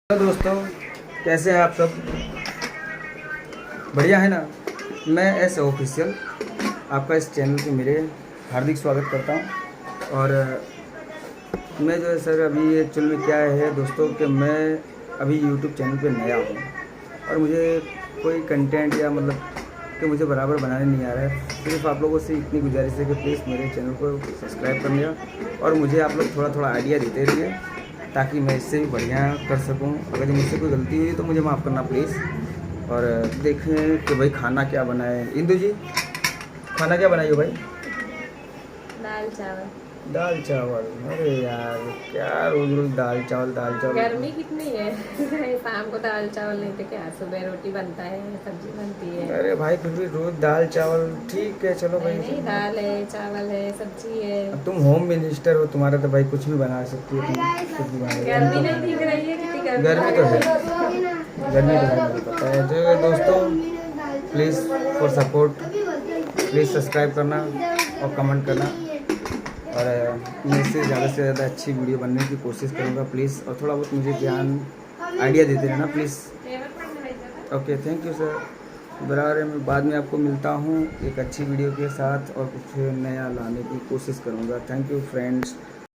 Hello दोस्तों, कैसे हैं आप सब? बढ़िया है ना। मैं एस ऑफिशियल आपका इस चैनल पे मेरे हार्दिक स्वागत करता हूं। और मैं जो है सर अभी एक्चुअल में क्या है दोस्तों कि मैं अभी यूट्यूब चैनल पे नया हूं और मुझे कोई कंटेंट या मतलब कि मुझे बराबर बनाने नहीं आ रहा है। सिर्फ आप लोगों से इतनी गुजारिश है कि प्लीज़ मेरे चैनल को सब्सक्राइब कर लिया और मुझे आप लोग थोड़ा थोड़ा आइडिया देते रहिए ताकि मैं इससे भी बढ़िया कर सकूं। अगर मुझसे कोई गलती हुई तो मुझे माफ़ करना प्लीज़। और देखें कि भाई खाना क्या बनाए। इंदु जी, खाना क्या बनाई हो भाई? दाल चावल। दाल चावल? अरे यार, क्या रोज़ रोज़ दाल चावल दाल चावल। गर्मी कितनी है शाम को दाल चावल नहीं तो क्या, सुबह रोटी बनता है, सब्जी बनती है। अरे भाई फिर भी रोज़ दाल चावल ठीक है, चलो भाई। नहीं नहीं, दाल है, चावल है, सब्जी है। अब तुम होम मिनिस्टर हो, तुम्हारा तो भाई कुछ भी बना सकती हो, तुम कुछ भी बना गर्मी नहीं सकती दिख रही है, कितनी हो। गर्मी गर्मी लग तो है, रही है। गर्मी तो है, मुझे पता है। जो दोस्तों, please for support, please subscribe करना और कमेंट करना। और मैं इससे ज़्यादा से ज़्यादा अच्छी वीडियो बनने की कोशिश करूँगा प्लीज़। और थोड़ा बहुत मुझे ज्ञान आइडिया देते रहना please. Okay, thank you sir. बराबर मैं बाद में आपको मिलता हूँ एक अच्छी वीडियो के साथ और कुछ नया लाने की कोशिश करूँगा। Thank you friends.